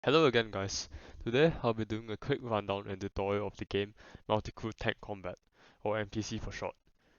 Hello again guys. Today I'll be doing a quick rundown and tutorial of the game Multicrew Tank Combat, or MTC for short.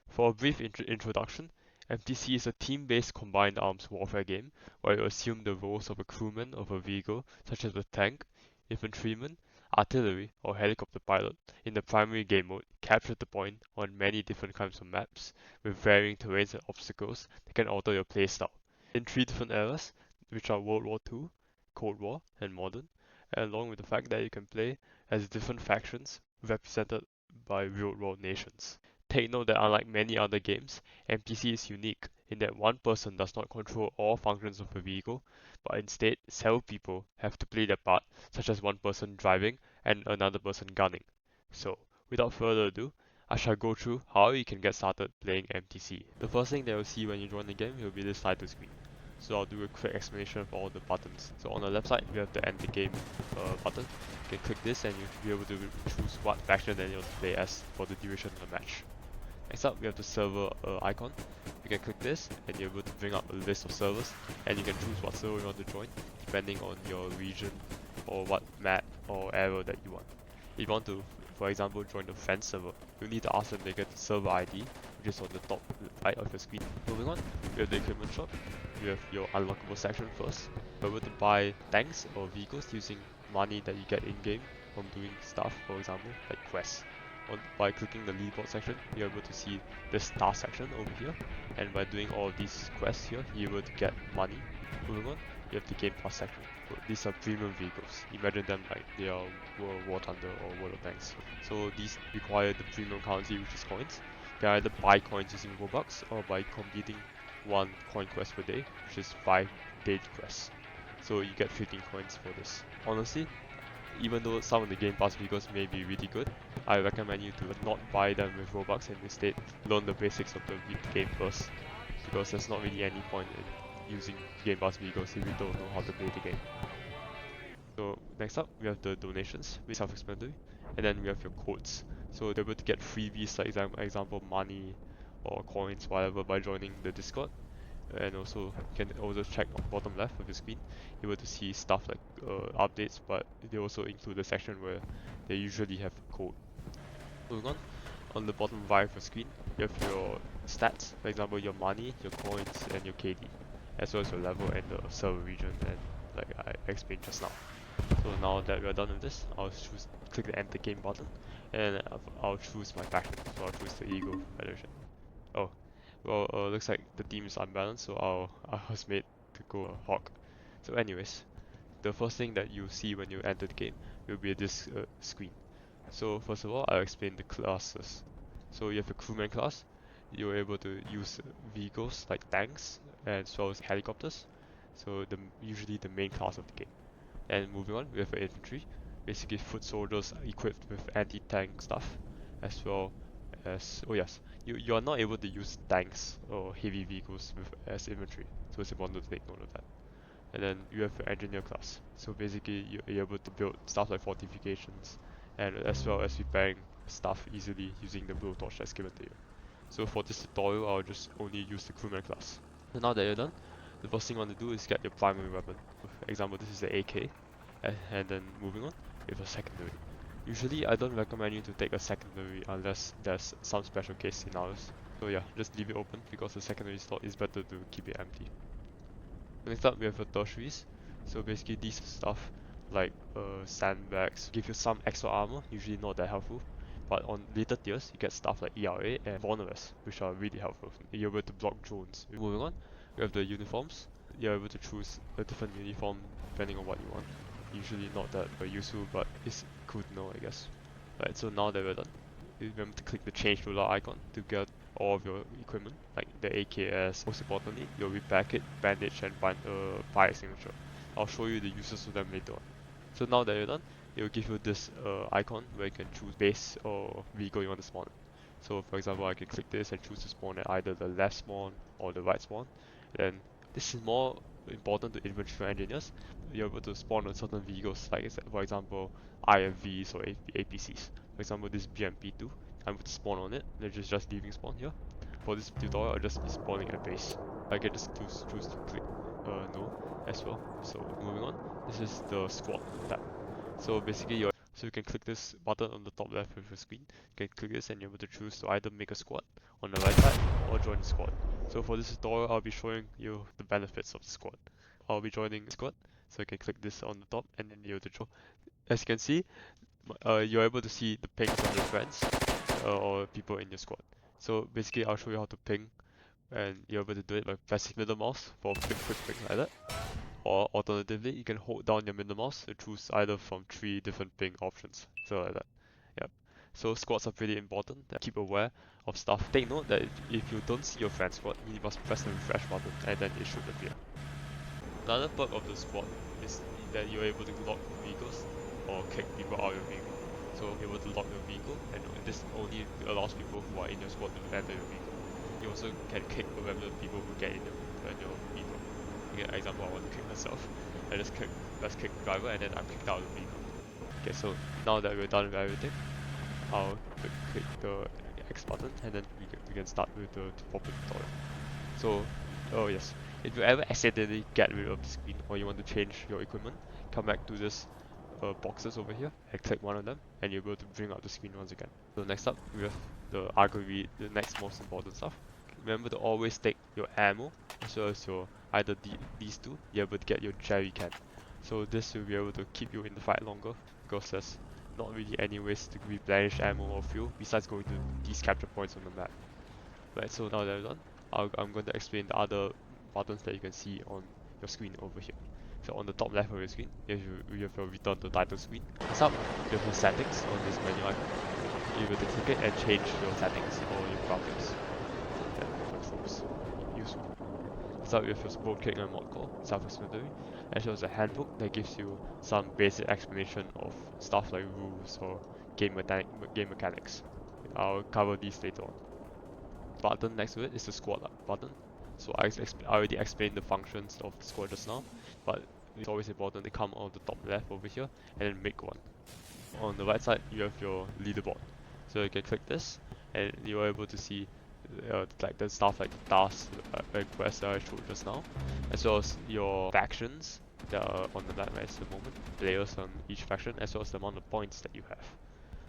For a brief introduction, MTC is a team-based combined arms warfare game where you assume the roles of a crewman of a vehicle such as a tank, infantryman, artillery, or helicopter pilot in the primary game mode, capture the point on many different kinds of maps with varying terrains and obstacles that can alter your playstyle. In three different eras, which are World War II, Cold War, and Modern, along with the fact that you can play as different factions represented by real-world nations. Take note that unlike many other games, MTC is unique in that one person does not control all functions of a vehicle, but instead several people have to play their part, such as one person driving and another person gunning. So, without further ado, I shall go through how you can get started playing MTC. The first thing that you'll see when you join the game will be this title screen. So I'll do a quick explanation of all the buttons. So on the left side, you have the end the game button. You can click this and you'll be able to choose what faction that you want to play as for the duration of the match. Next up, we have the server icon. You can click this and you're able to bring up a list of servers, and you can choose what server you want to join depending on your region or what map or era that you want. If you want to, for example, join the friends server, you need to ask them to get the server ID, which is on the top right of your screen. Moving on, we have the equipment shop. You have your unlockable section first. You're able to buy tanks or vehicles using money that you get in-game from doing stuff, for example, like quests. By clicking the leaderboard section, you're able to see the star section over here, and by doing all of these quests here, you're able to get money. Moving on, you have the game plus section. So these are premium vehicles. Imagine them like they are World War Thunder or World of Tanks. So these require the premium currency, which is coins. You can either buy coins using Roblox or by completing one coin quest per day, which is 5 daily quests. So you get 15 coins for this. Honestly, even though some of the Game Pass vehicles may be really good, I recommend you to not buy them with Robux and instead learn the basics of the game first, because there's not really any point in using Game Pass vehicles if you don't know how to play the game. So next up, we have the donations, which is self-explanatory, and then we have your codes. So they're able to get freebies like example money or coins, whatever, by joining the Discord. And also you can also check on bottom left of the screen, you're able to see stuff like updates, but they also include a section where they usually have a code. Moving on the bottom right of the screen, you have your stats, for example your money, your coins, and your KD, as well as your level and the server region, and like I explained just now. So now that we are done with this, I'll click the enter game button, and I'll choose my faction. So I'll choose the Eagle Federation. Oh, well, looks like the team is unbalanced, so I was made to go Hawk. So anyways, the first thing that you see when you enter the game will be this screen. So first of all, I'll explain the classes. So you have a crewman class. You're able to use vehicles like tanks as well as helicopters. So usually the main class of the game. And moving on, we have infantry, basically foot soldiers equipped with anti-tank stuff, as well as, oh yes, you are not able to use tanks or heavy vehicles as infantry, so it's important to take note of that. And then you have your engineer class, so basically you're able to build stuff like fortifications, and as well as repairing stuff easily using the blowtorch that's given to you. So for this tutorial, I'll just only use the crewman class. So now that you're done, the first thing you want to do is get your primary weapon. For example, this is the AK, and then moving on with a secondary. Usually I don't recommend you to take a secondary unless there's some special case scenarios. So yeah, just leave it open because the secondary slot is better to keep it empty. Next up we have the tertiaries. So basically these stuff like sandbags give you some extra armor, usually not that helpful. But on later tiers you get stuff like ERA and Vulnerous, which are really helpful. You're able to block drones. Moving on, we have the uniforms. You're able to choose a different uniform depending on what you want. Usually not that useful, but it's cool to know, I guess. Right, so now that we're done, remember to click the change loadout icon to get all of your equipment, like the AKS. Most importantly, your repair kit, bandage, and fire extinguisher. I'll show you the uses of them later on. So now that you're done, it will give you this icon where you can choose base or vehicle you want to spawn. So for example, I can click this and choose to spawn at either the left spawn or the right spawn. Then this is more important to infantry engineers. You're able to spawn on certain vehicles, like for example IFVs or APCs. For example, this BMP2, I'm able to spawn on it. Which is just leaving spawn here. For this tutorial, I'll just be spawning at base. I can just choose to click know as well. So moving on, this is the squad tab. So basically so you can click this button on the top left of your screen. You can click this and you're able to choose to either make a squad on the right side or join the squad. So for this tutorial, I'll be showing you the benefits of the squad. I'll be joining the squad, so you can click this on the top and then you're able to join. As you can see, you're able to see the pings of your friends or people in your squad. So basically, I'll show you how to ping, and you're able to do it by pressing middle mouse for quick ping like that. Or alternatively, you can hold down your middle mouse to choose either from 3 different ping options. So like that. Yep. So squads are pretty important. Keep aware of stuff. Take note that if you don't see your friend squad, you must press the refresh button and then it should appear. Another perk of the squad is that you're able to lock vehicles or kick people out of your vehicle. So you're able to lock your vehicle, and this only allows people who are in your squad to enter your vehicle. You also can kick the regular people who get in your vehicle. For example, I want to kick myself. Let's kick the driver, and then I'm kicked out of the vehicle. Okay, so now that we're done with everything, I'll click the X button, and then we can start with the tutorial. So, oh yes, if you ever accidentally get rid of the screen or you want to change your equipment, come back to this boxes over here and click one of them, and you're able to bring up the screen once again. So next up, we have the next most important stuff. Remember to always take your ammo as well as your either these two. You're able to get your jerry can. So this will be able to keep you in the fight longer because there's not really any ways to replenish ammo or fuel besides going to these capture points on the map. Right, so now that we're done, I'm going to explain the other buttons that you can see on your screen over here. So on the top left of your screen, you have your return to title screen. Next up, you have your settings on this menu icon. You're able to click it and change your settings or your graphics. That looks useful. Next up, you have your support kit and mod core, self-explanatory, as well as a handbook that gives you some basic explanation of stuff like rules or game mechanics. I'll cover these later on. Button next to it is the squad button. So I already explained the functions of the squad just now, but it's always important to come on the top left over here and then make one. On the right side, you have your leaderboard. So you can click this and you're able to see like the stuff like tasks, quests that I showed just now, as well as your factions that are on the map at the moment, players on each faction, as well as the amount of points that you have.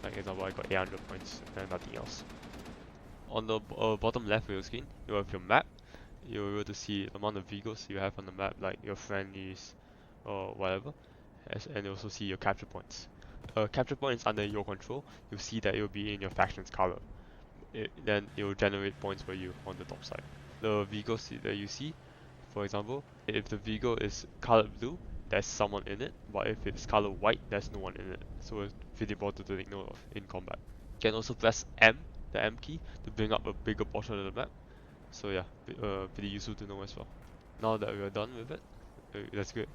Like example, I got 800 points and nothing else. On the bottom left of your screen, you have your map. You're able to see the amount of vehicles you have on the map, like your friendlies or whatever, and you also see your capture points. Capture points under your control, you'll see that it will be in your faction's color. Then it will generate points for you on the top side. The vehicles that you see, for example, if the vehicle is colored blue, there's someone in it, but if it's colored white, there's no one in it. So it's pretty important to take note of in combat. You can also press M, the M key, to bring up a bigger portion of the map. So yeah, pretty useful to know as well. Now that we're done with it, let's get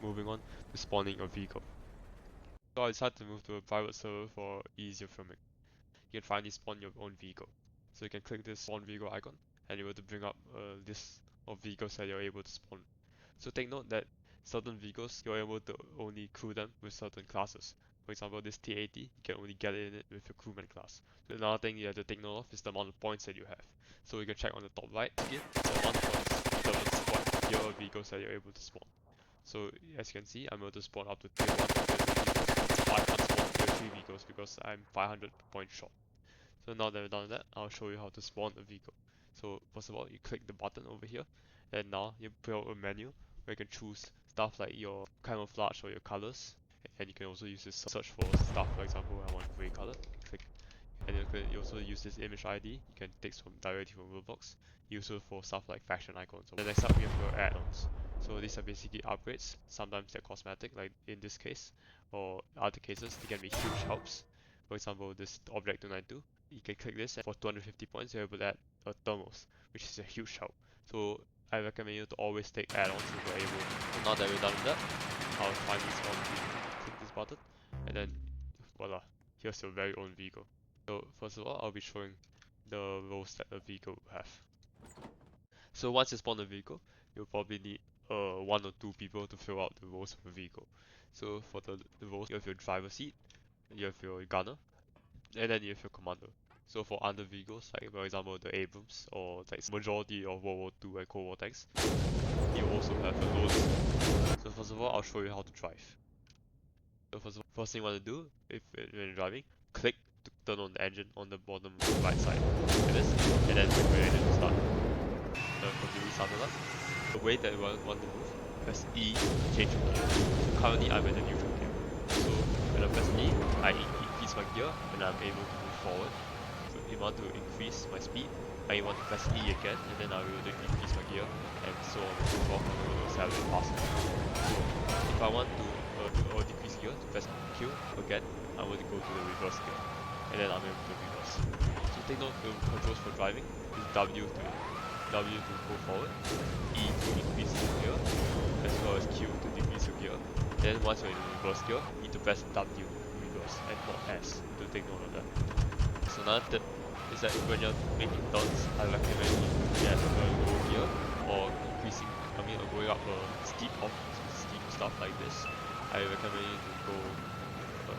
moving on to spawning your vehicle. So I decided to move to a private server for easier filming. You can finally spawn your own vehicle. So you can click this spawn vehicle icon and you're able to bring up a list of vehicles that you're able to spawn. So take note that certain vehicles, you're able to only crew them with certain classes. For example, this T80, you can only get it in it with your crewman class. So another thing you have to take note of is the amount of points that you have. So you can check on the top right again, the amount of points determines what tier of vehicles that you're able to spawn. So as you can see, I'm able to spawn up to tier 1 to tier 2 vehicles, but I can't spawn tier 3 vehicles because I'm 500 points short. So now that we've done that, I'll show you how to spawn a vehicle. So first of all, you click the button over here, and now you put out a menu where you can choose stuff like your camouflage or your colors, and you can also use this search for stuff. For example, I want gray color. Click, and you also use this image ID. You can take from directly from Roblox. Use it for stuff like fashion icons. The next up, we have your add-ons. So these are basically upgrades. Sometimes they're cosmetic, like in this case, or other cases, they can be huge helps. For example, this Object 292. You can click this, and for 250 points, you're able to add a thermos, which is a huge help. So I recommend you to always take add-ons if you're able. So now that we're done with that, I'll finally spawn the vehicle. Click this button, and then voila, here's your very own vehicle. So first of all, I'll be showing the roles that the vehicle will have. So once you spawn the vehicle, you'll probably need 1 or 2 people to fill out the roles of the vehicle. So for the roles, you have your driver seat, you have your gunner, and then you have your commander. So for other vehicles, like for example the Abrams or like majority of World War II and Cold War tanks, you also have a load. So first of all, I'll show you how to drive. So first thing you want to do, when you're driving, click to turn on the engine on the bottom right side. Like this, and then click the engine to start. Completely started up. The way that you want to move, press E to change your gear. So currently I'm in the neutral gear. So when I press E, I increase my gear and I'm able to move forward. So if you want to increase my speed, I want to press E again, and then I will increase my gear, and so on and so forth. I will accelerate faster. So if I want to decrease gear, to press Q again, I want to go to the reverse gear, and then I'm able to reverse. So take note, the controls for driving is W to go forward, E to increase the gear, as well as Q to decrease the gear. Then once you're in the reverse gear, you need to press W to reverse, and not S, to take note of that. So another tip is that when you're making turns, I recommend you get a low gear or going up a steep stuff like this. I recommend you to go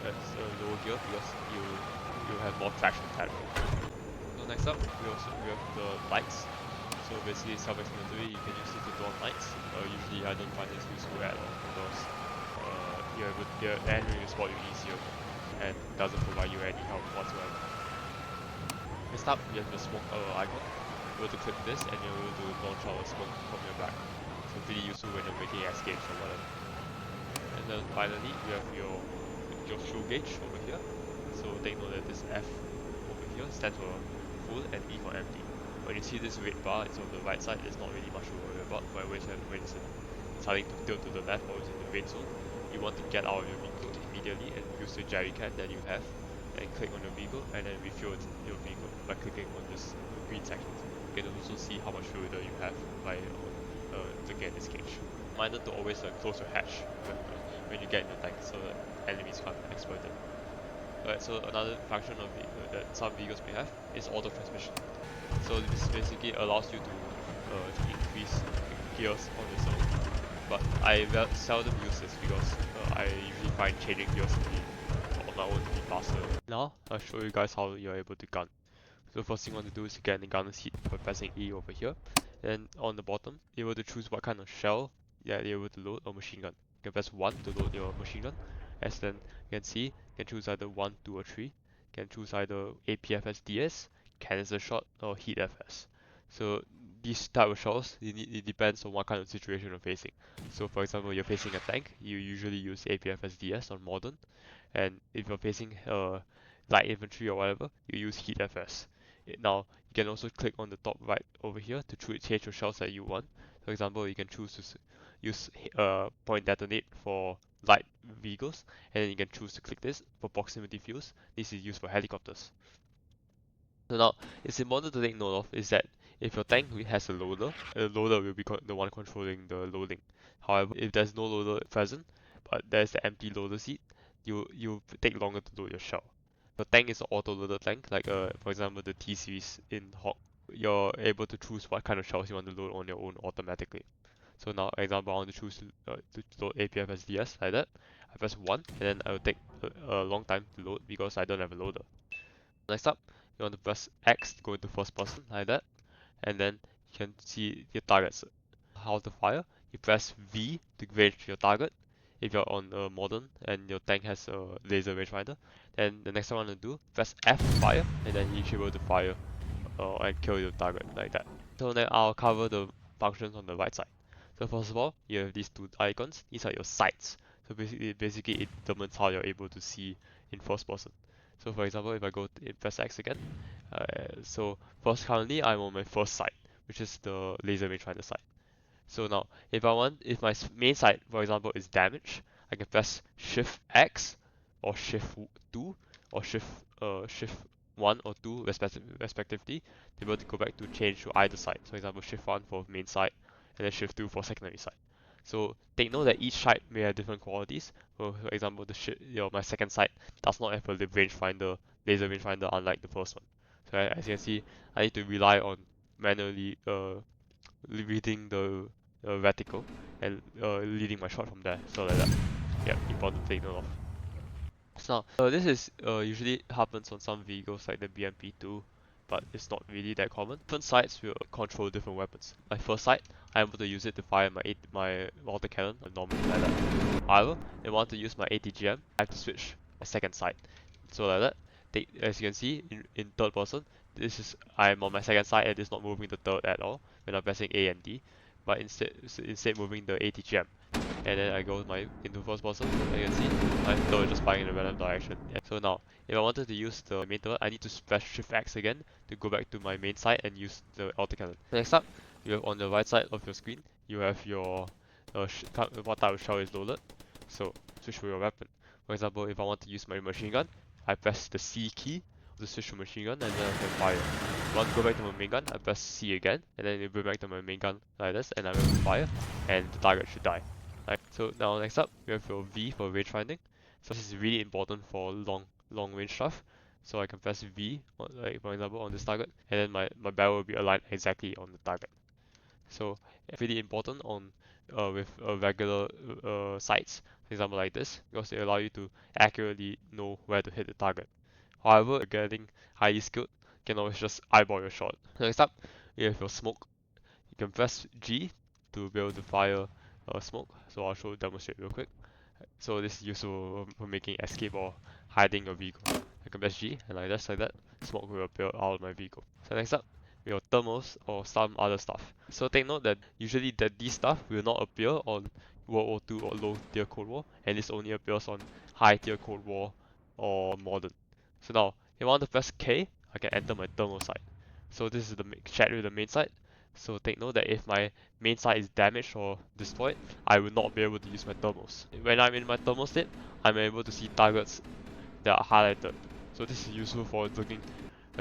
as a lower gear because you have more traction pattern. So next up, we have the lights. So basically, self-explanatory. You can use it to turn on lights. Usually, I don't find this useful at all because the enemy will spot you easier and doesn't provide you any help whatsoever. Next up, you have the smoke icon. You're able to click this and you're able to launch out a smoke from your back. So pretty useful when you're making escapes or whatever. And then finally, you have your fuel gauge over here. So take note that this F over here stands for full and E for empty. When you see this red bar, it's on the right side. There's not really much to worry about. But when it's starting to tilt to the left or it's in the red zone, you want to get out of your vehicle immediately and use the jerry can that you have and click on your vehicle and then refuel your vehicle by clicking on this green section. You can also see how much fuel you have by looking at this gauge. Reminder to always close your hatch when you get in the tank so that enemies can't exploit it. Alright, so another function of that some vehicles may have is auto transmission. So this basically allows you to increase gears on its own. But I seldom use this because I usually find changing gears on my own to be faster. Now I'll show you guys how you're able to gun. So first thing you want to do is to get in the gunner seat by pressing E over here. Then on the bottom, you're able to choose what kind of shell you're able to load or machine gun. You can press 1 to load your machine gun. As then you can see, you can choose either 1, 2 or 3. You can choose either APFS DS, canister shot or heat FS. So these type of shells, it depends on what kind of situation you're facing. So for example, you're facing a tank, you usually use APFS DS on modern. And if you're facing light infantry or whatever, you use heat FS. Now, you can also click on the top right over here to change your shells that you want. For example, you can choose to use point detonate for light vehicles, and then you can choose to click this for proximity fuels. This is used for helicopters. So now, it's important to take note of is that if your tank has a loader, the loader will be the one controlling the loading. However, if there's no loader present, but there's the empty loader seat, you take longer to load your shell. The tank is an auto-loader tank, like for example the T series in Hawk. You're able to choose what kind of shells you want to load on your own automatically. So now, example, I want to choose to load APF SDS like that. I press 1, and then I will take a long time to load because I don't have a loader. Next up, you want to press X to go into first person like that, and then you can see your targets. How to fire? You press V to range your target. If you're on a modern and your tank has a laser rangefinder, then the next thing I want to do, press F to fire, and then you should be able to fire and kill your target like that. So then I'll cover the functions on the right side. So first of all, you have these two icons. These are your sights. So basically it determines how you're able to see in first person. So for example, if I go to press X again, so first currently I'm on my first sight, which is the laser rangefinder sight. So now, if my main sight, for example, is damaged, I can press Shift X or Shift 2 or Shift 1 or 2 respectively to be able to go back to change to either side. So for example, Shift 1 for main sight and then Shift 2 for secondary sight. So take note that each sight may have different qualities. For example, my second sight does not have a laser rangefinder unlike the first one. So as you can see, I need to rely on manually reading the reticle and leading my shot from there. So like that. Yeah, important to take note of. So this is usually happens on some vehicles like the BMP2, but it's not really that common. Different sights will control different weapons. My first sight, I'm able to use it to fire my autocannon normally like that. However, if I want to use my ATGM, I have to switch a second sight. So like that, as you can see in third person, I'm on my second sight and it's not moving the third at all when I'm pressing A and D, but instead moving the ATGM. And then I go into first person, as you can see, my third just firing in a random direction. Yeah. So now, if I wanted to use the main turret, I need to press Shift X again to go back to my main site and use the autocannon. Next up, you have on the right side of your screen, you have your what type of shell is loaded. So switch for your weapon. For example, if I want to use my machine gun, I press the C key to switch to machine gun and then I can fire. If I want to go back to my main gun, I press C again and then it bring back to my main gun like this and I'm able to fire and the target should die. Right, so now next up, we have your V for range finding. So this is really important for long range stuff. So I can press V, like for example, on this target, and then my barrel will be aligned exactly on the target. So it's really important on with regular sights, for example like this, because they allow you to accurately know where to hit the target. However, getting highly skilled, you can always just eyeball your shot. Next up, you have your smoke. You can press G to be able to fire smoke. So I'll demonstrate real quick. So this is useful for making escape or hiding your vehicle. I can press G and like that, smoke will appear out of my vehicle. So next up, your thermals or some other stuff. So take note that usually these stuff will not appear on World War II or low tier Cold War, and this only appears on high tier Cold War or modern. So now, if I want to press K, I can enter my thermal site. So this is the chat with the main site. So take note that if my main site is damaged or destroyed, I will not be able to use my thermals. When I'm in my thermal state, I'm able to see targets that are highlighted. So this is useful for looking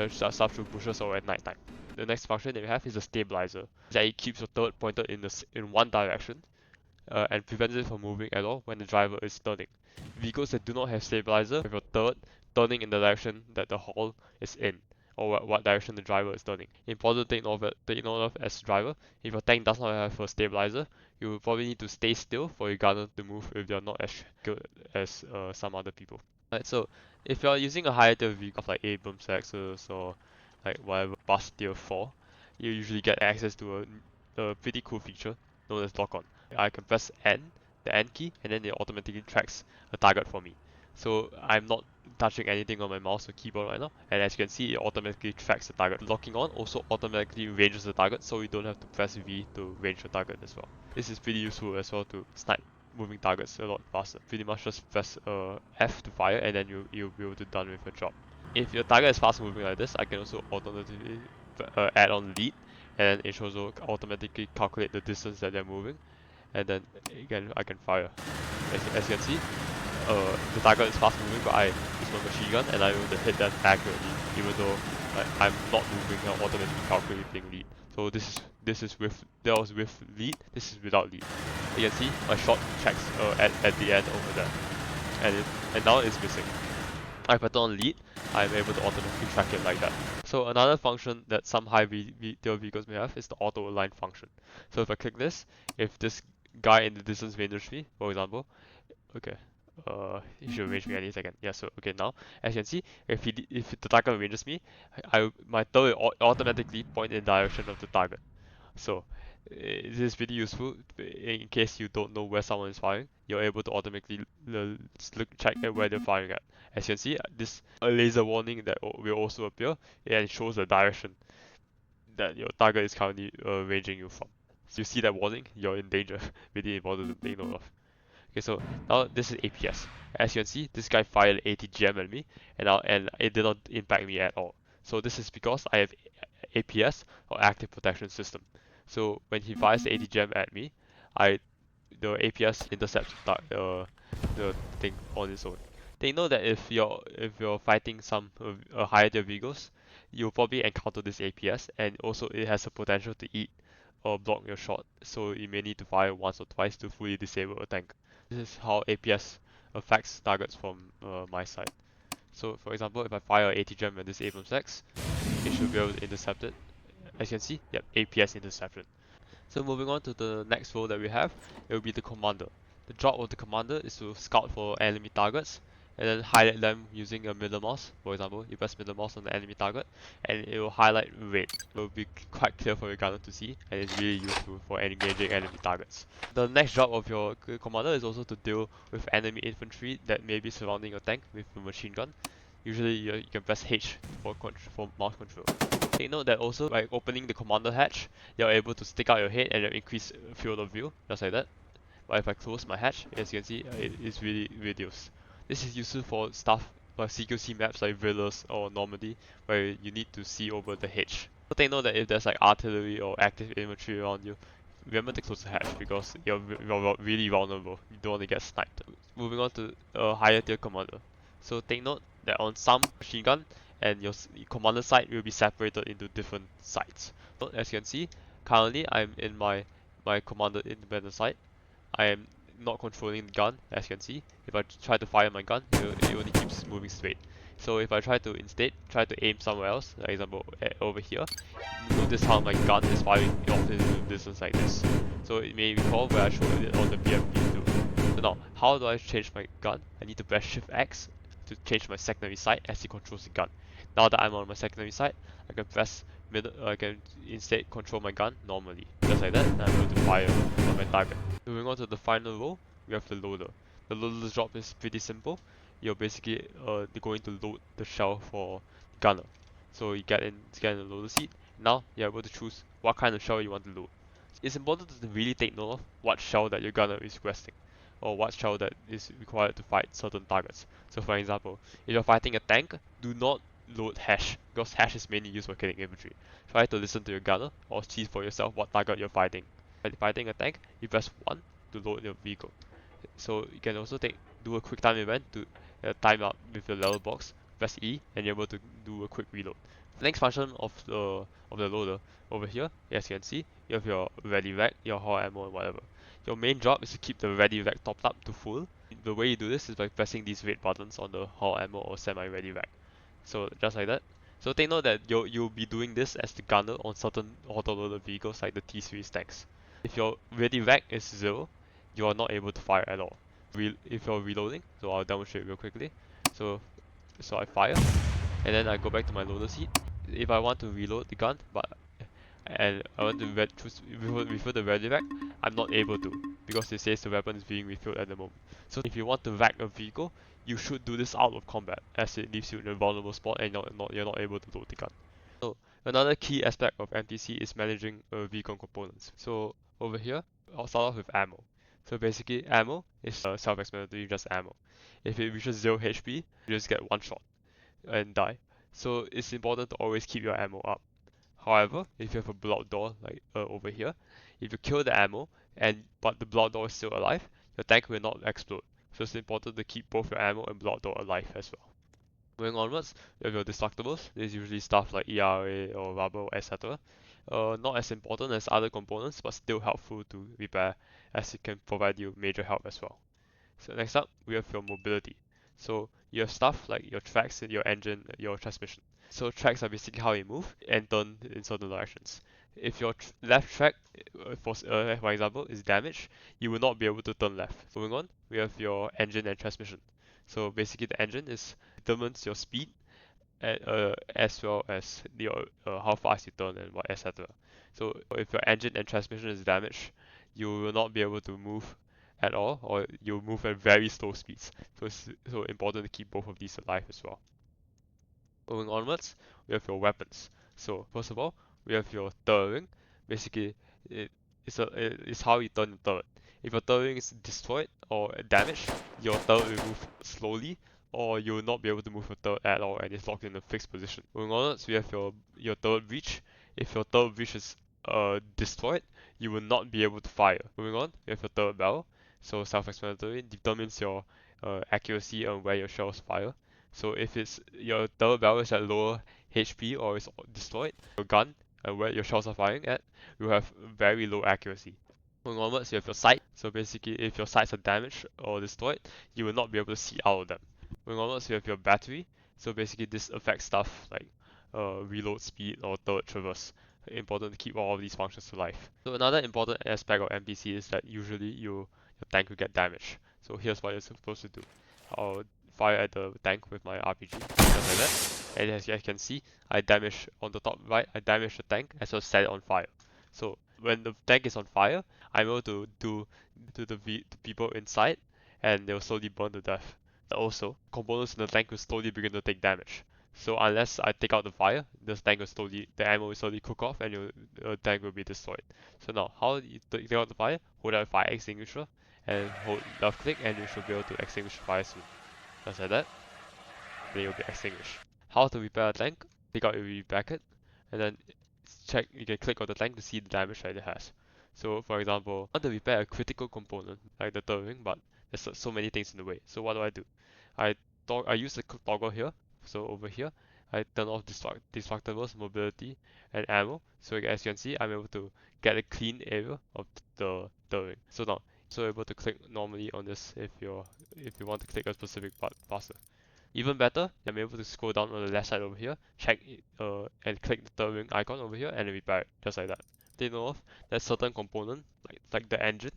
stuff through bushes or at night time. The next function that we have is a stabilizer. That it keeps your turret pointed in one direction and prevents it from moving at all when the driver is turning. Vehicles that do not have stabilizer have your turret turning in the direction that the hull is in, or what direction the driver is turning. Important to take note of as a driver, if your tank does not have a stabilizer, you will probably need to stay still for your gunner to move if they are not as good as some other people. Right, so if you're using a higher tier vehicle like Abrams Axis or like whatever bus tier 4, you usually get access to a pretty cool feature known as lock on. I can press N, the N key, and then it automatically tracks a target for me. So I'm not touching anything on my mouse or keyboard right now, and as you can see, it automatically tracks the target. Locking on also automatically ranges the target, so you don't have to press V to range the target as well. This is pretty useful as well to snipe moving targets a lot faster. Pretty much just press F to fire, and then you'll be able to done with your job. If your target is fast moving like this, I can also alternatively add on lead, and then it also automatically calculate the distance that they're moving, and then again I can fire. As you can see, the target is fast moving, but I use my machine gun and I'm able to hit them accurately, even though I'm not moving or automatically calculating lead. So that was with lead. This is without lead. You can see my shot checks at the end over there, and now it's missing. If I turn on lead, I'm able to automatically track it like that. So another function that some high tier vehicles may have is the auto align function. So if I click this, if this guy in the distance ranges me, for example, okay, he should range me any second. Yeah, so okay now, as you can see, if the target ranges me, my turret will automatically point in the direction of the target. So this is pretty useful in case you don't know where someone is firing. You're able to automatically check at where they're firing at. As you can see, this a laser warning that will also appear, and it shows the direction that your target is currently ranging you from. So you see that warning, you're in danger. Really important to take note of. Okay, so now this is APS. As you can see, this guy fired 80 gem at me, and it did not impact me at all. So this is because I have APS or Active Protection System. So when he fires 80 gem at me, the APS intercepts the thing on its own. They know that if you're fighting some higher tier vehicles, you'll probably encounter this APS, and also it has a potential to eat or block your shot. So you may need to fire once or twice to fully disable a tank. This is how APS affects targets from my side. So for example, if I fire 80 gem at this Abrams X, it should be able to intercept it. As you can see, yep, APS interception. So moving on to the next role that we have, it will be the commander. The job of the commander is to scout for enemy targets and then highlight them using a middle mouse. For example, you press middle mouse on the enemy target, and it will highlight red. It will be quite clear for your gunner to see, and it's really useful for engaging enemy targets. The next job of your commander is also to deal with enemy infantry that may be surrounding your tank with a machine gun. Usually you can press H for mouse control. Take note that also by opening the commander hatch, you're able to stick out your head and increase field of view, just like that. But if I close my hatch, as you can see, it is really reduced. This is useful for stuff like CQC maps like Villas or Normandy, where you need to see over the hedge. So take note that if there's like artillery or active infantry around you, remember to close the hatch because you're really vulnerable. You don't want to get sniped. Moving on to a higher tier commander. So take note that on some machine gun and your commander side will be separated into different sides. So as you can see, currently I'm in my commander independent side. I am not controlling the gun, as you can see. If I try to fire my gun, it only keeps moving straight. So if I try to instead try to aim somewhere else, for example over here, notice how my gun is firing off in the distance like this. So it may recall where I showed it on the BMP too. So now, how do I change my gun? I need to press Shift X to change my secondary sight as it controls the gun. Now that I'm on my secondary sight, I can press I can instead control my gun normally, just like that, and I'm able to fire on my target. Moving on to the final role, we have the loader. The loader's job is pretty simple. You're basically going to load the shell for gunner. So you get in the loader seat. Now you're able to choose what kind of shell you want to load. It's important to really take note of what shell that your gunner is requesting, or what shell that is required to fight certain targets. So for example, if you're fighting a tank, do not load hash, because hash is mainly used for killing infantry. Try to listen to your gunner or see for yourself what target you're fighting. When fighting a tank, you press 1 to load your vehicle. So you can also do a quick time event to time up with your level box, press E, and you're able to do a quick reload. The next function of the loader over here, as you can see, you have your ready rack, your hull ammo, and whatever. Your main job is to keep the ready rack topped up to full. The way you do this is by pressing these red buttons on the hull ammo or semi-ready rack. So just like that. So take note that you'll be doing this as the gunner on certain auto-loader vehicles like the T-series tanks. If your ready rack is 0, you are not able to fire at all. If you're reloading, so I'll demonstrate real quickly. So I fire, and then I go back to my loader seat. If I want to reload the gun, and I want to refill the ready rack, I'm not able to because it says the weapon is being refilled at the moment. So if you want to rack a vehicle, you should do this out of combat, as it leaves you in a vulnerable spot and you're not able to load the gun. So another key aspect of MTC is managing vehicle components. So over here, I'll start off with ammo. So basically, ammo is self-explanatory, just ammo. If it reaches 0 HP, you just get one shot and die. So it's important to always keep your ammo up. However, if you have a blocked door like over here, if you kill the ammo but the blocked door is still alive, your tank will not explode. So it's important to keep both your ammo and blocked door alive as well. Moving onwards, you have your destructibles. This is usually stuff like ERA or rubber, etc. Not as important as other components, but still helpful to repair, as it can provide you major help as well. So next up, we have your mobility. So you have stuff like your tracks, your engine, your transmission. So tracks are basically how you move and turn in certain directions. If your left track, for example, is damaged, you will not be able to turn left. Moving on, we have your engine and transmission. So basically, the engine determines your speed, as well as your how fast you turn and what etc. So if your engine and transmission is damaged, you will not be able to move at all, or you'll move at very slow speeds. So it's so important to keep both of these alive as well. Moving onwards, we have your weapons. So first of all, we have your turret. Basically, it's how you turn the turret. If your turret is destroyed or damaged, your turret will move slowly, or you will not be able to move your turret at all, and it's locked in a fixed position. Moving onwards, we have your turret breach. If your turret breach is destroyed, you will not be able to fire. Moving on, we have your turret barrel. So self-explanatory, determines your accuracy on where your shells fire. So if it's your turret barrel is at lower HP or is destroyed, your gun and where your shells are firing at, you have very low accuracy. Moving onwards, you have your sight. So basically, if your sights are damaged or destroyed, you will not be able to see out of them. Moving onwards, you have your battery. So basically, this affects stuff like reload speed or turret traverse. Important to keep all of these functions alive. So another important aspect of MPC is that usually your tank will get damaged. So here's what you're supposed to do. fire at the tank with my RPG, just like that. And as you guys can see, I damage on the top right, I damage the tank as well as set it on fire. So when the tank is on fire, I'm able to do to the people inside, and they'll slowly burn to death. Also, components in the tank will slowly begin to take damage. So unless I take out the fire, the ammo will slowly cook off, and the tank will be destroyed. So now, how you take out the fire? Hold out a fire extinguisher, and hold left click, and you should be able to extinguish the fire soon. Just like that, then it will be extinguished. How to repair a tank? Take out your repair kit, and then check. You can click on the tank to see the damage that it has. So, for example, I want to repair a critical component like the turret, but there's so many things in the way. So what do? I use the toggle here. So over here, I turn off destructibles, mobility, and ammo. So as you can see, I'm able to get a clean area of the turret. So now, so able to click normally on this if you want to click a specific part faster. Even better, I'm able to scroll down on the left side over here, check it, and click the turret icon over here, and repair it, just like that. Take note of that certain component, like the engine.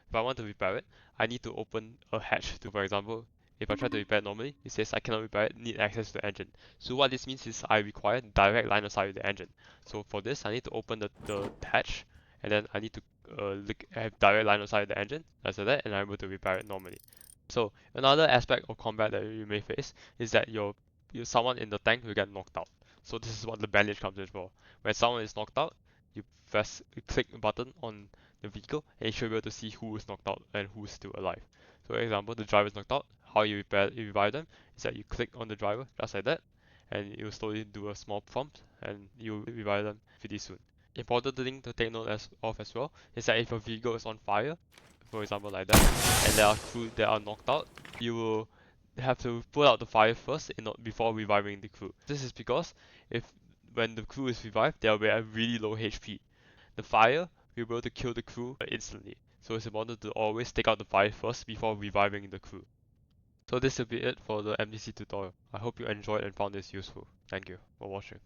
If I want to repair it, I need to open a hatch to, for example, if I try to repair it normally, it says I cannot repair it, need access to the engine. So what this means is I require direct line of sight with the engine. So for this, I need to open the hatch, and then I need to have direct line of sight with the engine, just like that, and I'm able to repair it normally. So another aspect of combat that you may face is that someone in the tank will get knocked out. So this is what the bandage comes in for. When someone is knocked out, you click a button on the vehicle, and you should be able to see who is knocked out and who is still alive. So for example, the driver is knocked out. How you revive them is that you click on the driver just like that, and you slowly do a small prompt, and you revive them pretty soon. Important thing to take note of as well is that if your vehicle is on fire, for example like that, and there are crew that are knocked out, you will have to put out the fire first before reviving the crew. This is because if when the crew is revived, they will be at really low HP. The fire will be able to kill the crew instantly, so it's important to always take out the fire first before reviving the crew. So this will be it for the MDC tutorial. I hope you enjoyed and found this useful. Thank you for watching.